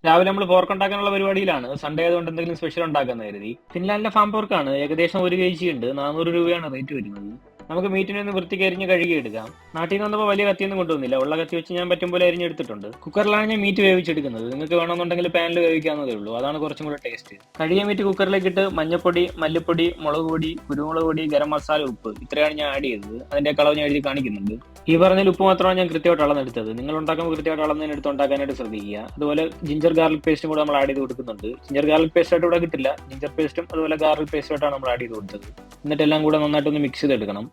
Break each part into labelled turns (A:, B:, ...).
A: രാവിലെ നമ്മൾ പോർക്ക് ഉണ്ടാക്കാനുള്ള പരിപാടിയിലാണ്. സൺഡേ ആയതുകൊണ്ട് എന്തെങ്കിലും സ്പെഷ്യൽ ഉണ്ടാക്കാന്ന് കരുതി. ഫിൻലാൻഡിലെ ഫാം പോർക്കാണ്. ഏകദേശം 1 kg ഉണ്ട്. 400 രൂപയാണ് റേറ്റ് വരുന്നത്. നമുക്ക് മീറ്റിനെ ഒന്ന് വൃത്തിക്ക് അരിഞ്ഞ് കഴുകിയെടുക്കാം. നാട്ടിൽ നിന്ന് വന്നപ്പോൾ വലിയ കത്തിയൊന്നും കൊണ്ടുവന്നില്ല. ഉള്ള കത്തി വെച്ച് ഞാൻ പറ്റും പോലെ അരിഞ്ഞെടുത്തിട്ടുണ്ട്. കുക്കറിലാണ് ഞാൻ മീറ്റ് വേവിച്ചെടുക്കുന്നത്. നിങ്ങൾക്ക് വേണമെന്നുണ്ടെങ്കിൽ പാനിൽ വേവിക്കാവുന്നതേ ഉള്ളൂ. അതാണ് കുറച്ചും കൂടെ ടേസ്റ്റ്. കഴുകിയ മീറ്റ് കുക്കറിലേക്ക് ഇട്ട് മഞ്ഞപ്പൊടി, മല്ലിപ്പൊടി, മുളക് പൊടി, കുരുമുളക് പൊടി, ഗരം മസാല, ഉപ്പ് ഇത്രയാണ് ഞാൻ ആഡ് ചെയ്തത്. അതിന്റെ അളവ് ഞാൻ എഴുതി കാണിക്കുന്നുണ്ട്. ഈ പറഞ്ഞതിൽ ഉപ്പ് മാത്രമാണ് ഞാൻ കൃത്യമായിട്ട് അളന്നെടുത്തത്. നിങ്ങൾ ഉണ്ടാക്കുമ്പോൾ കൃത്യമായിട്ട് അളന്നതിനെടുത്ത് ഉണ്ടാക്കാനായിട്ട് ശ്രദ്ധിക്കുക. അതുപോലെ ജിഞ്ചർ ഗാർലിക് പേസ്റ്റും കൂടെ നമ്മൾ ആഡ് ചെയ്ത് കൊടുക്കുന്നുണ്ട്. ജിഞ്ചർ ഗാർലിക് പേസ്റ്റ് ആയിട്ട് ഇവിടെ കിട്ടില്ല. ജിഞ്ചർ പേസ്റ്റും അതുപോലെ ഗാർലിക് പേസ്റ്റുമായിട്ടാണ് നമ്മൾ ആഡ് ചെയ്ത് കൊടുത്തത്. എന്നിട്ട് എല്ലാം കൂടെ നന്നായിട്ടൊന്ന് മിക്സ് ചെയ്തെടുക്കണം.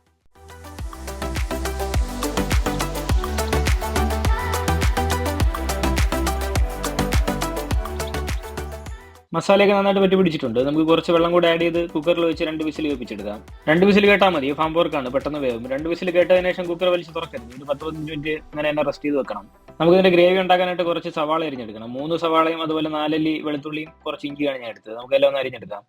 A: മസാലയൊക്കെ നന്നായിട്ട് പറ്റി പിടിച്ചിട്ടുണ്ട്. നമുക്ക് കുറച്ച് വെള്ളം കൂടെ ആഡ് ചെയ്ത് കുക്കറിൽ വെച്ച് 2 വിസിൽ കേൾപ്പിച്ചെടുക്കാം. 2 വിസിൽ കേട്ടാൽ മതി. ഫാം പോർക്കാണ്, പെട്ടെന്ന് വേവും. 2 വിസിൽ കേട്ടതിന് ശേഷം കുക്കർ വലിച്ച് തുറക്കരുത്. ഒരു 10-15 മിനിറ്റ് അങ്ങനെ തന്നെ റെസ്റ്റ് ചെയ്ത് വെക്കണം. നമുക്ക് ഇതിന്റെ ഗ്രേവി ഉണ്ടാക്കാനായിട്ട് കുറച്ച് സവാള അരിഞ്ഞെടുക്കണം. 3 സവാളയും അതുപോലെ 4 അല്ലി വെളുത്തുള്ളിയും കുറച്ച് ഇഞ്ചിയാണ് ഞാൻ എടുത്തത്. നമുക്ക് എല്ലാം ഒന്ന് അരിഞ്ഞെടുക്കാം.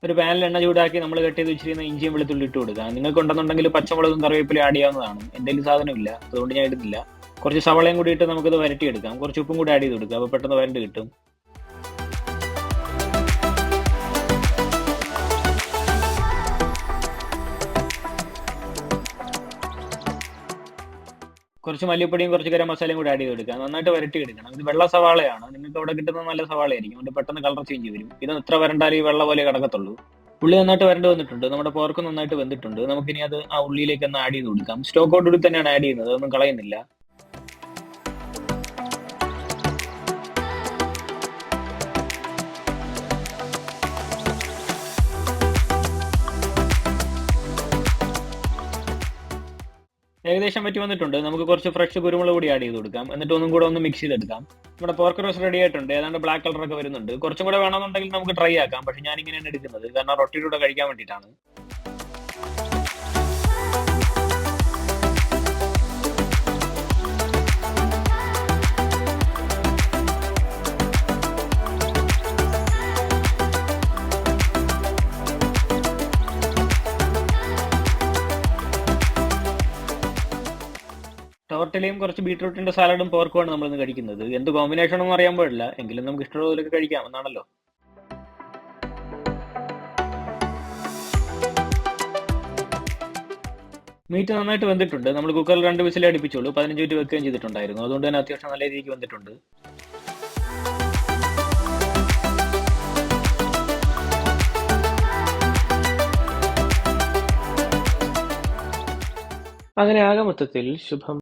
A: ഒരു പാനിൽ എണ്ണ ചൂടാക്കി നമ്മൾ കട്ട് ചെയ്ത് വെച്ചിരുന്ന ഇഞ്ചിയും വെളുത്തുള്ളി ഇട്ട് കൊടുക്കാം. നിങ്ങൾക്ക് ഉണ്ടെന്നുണ്ടെങ്കിൽ പച്ചമുളകും കറിവേപ്പിലയും ആഡ് ചെയ്യാവുന്നതാണ്. എന്തെങ്കിലും സാധനമില്ല, അതുകൊണ്ട് ഞാൻ ഇടുന്നില്ല. കുറച്ച് സവാളയും കൂടി ഇട്ട് നമുക്കിത് വരട്ടിയെടുക്കാം. കുറച്ച് ഉപ്പും കൂടി ആഡ് ചെയ്ത് കൊടുക്കുക. അപ്പോൾ പെട്ടെന്ന് വരണ്ട് കിട്ടും. കുറച്ച് മല്ലിപ്പൊടിയും കുറച്ച് ഗരം മസാലയും കൂടി ആഡ് ചെയ്ത് കൊടുക്കുക. നന്നായിട്ട് വരട്ടി എടുക്കണം. ഇത് വെള്ള സവാളയാണ്. നിങ്ങൾക്ക് അവിടെ കിട്ടുന്ന നല്ല സവാളയായിരിക്കും. അതുകൊണ്ട് പെട്ടെന്ന് കളർ ചേഞ്ച് വരും. ഇത് എത്ര വരണ്ടാലും ഈ വെള്ള പോലെ കിടക്കത്തുള്ളൂ. ഉള്ളി നന്നായിട്ട് വരണ്ട് വന്നിട്ടുണ്ട്. നമ്മുടെ പോർക്ക് നന്നായിട്ട് വെന്തിട്ടുണ്ട്. നമുക്കിനി അത് ആ ഉള്ളിയിലേക്ക് ഒന്ന് ആഡ് ചെയ്ത് കൊടുക്കാം. സ്റ്റോക്കോടുകൂടി തന്നെയാണ് ആഡ് ചെയ്യുന്നത്, അതൊന്നും കളയുന്നില്ല. ഏകദേശം പറ്റി വന്നിട്ടുണ്ട്. നമുക്ക് കുറച്ച് ഫ്രഷ് കുരുമുളക് പൊടി ആഡ് ചെയ്ത് കൊടുക്കാം. എന്നിട്ട് ഒന്നും കൂടെ ഒന്ന് മിക്സ് ചെയ്തെടുക്കാം. നമ്മുടെ പോർക്ക് റോസ്റ്റ് റെഡി ആയിട്ടുണ്ട്. ഏതാണ്ട് ബ്ലാക്ക് കളറൊക്കെ വരുന്നുണ്ട്. കുറച്ചും കൂടെ വേണമെന്നുണ്ടെങ്കിൽ നമുക്ക് ട്രൈ ആക്കാം. പക്ഷെ ഞാൻ ഇങ്ങനെയാണ് എടുക്കുന്നത്, കാരണം റൊട്ടിയുടെ കൂടെ കഴിക്കാൻ വേണ്ടിയിട്ടാണ്. ടോർട്ടിലയും കുറച്ച് ബീട്രൂട്ടിന്റെ സാലഡും പോർക്കുമാണ് നമ്മളിന്ന് കഴിക്കുന്നത്. എന്ത് കോമ്പിനേഷൻ ഒന്നും അറിയാൻ പാടില്ല, എങ്കിലും നമുക്ക് ഇഷ്ടമുള്ളതിലൊക്കെ കഴിക്കാം എന്നാണല്ലോ. മീറ്റ് നന്നായിട്ട് വെന്തിട്ടുണ്ട്. നമ്മൾ കുക്കറിൽ 2 വിസിൽ അടുപ്പിച്ചുള്ളൂ. 15 മിനിറ്റ് വെക്കുകയും ചെയ്തിട്ടുണ്ടായിരുന്നു. അതുകൊണ്ട് തന്നെ അത്യാവശ്യം നല്ല രീതിക്ക് വെന്തിട്ടുണ്ട്. അങ്ങനെ ആകെ മൊത്തത്തിൽ ശുഭം.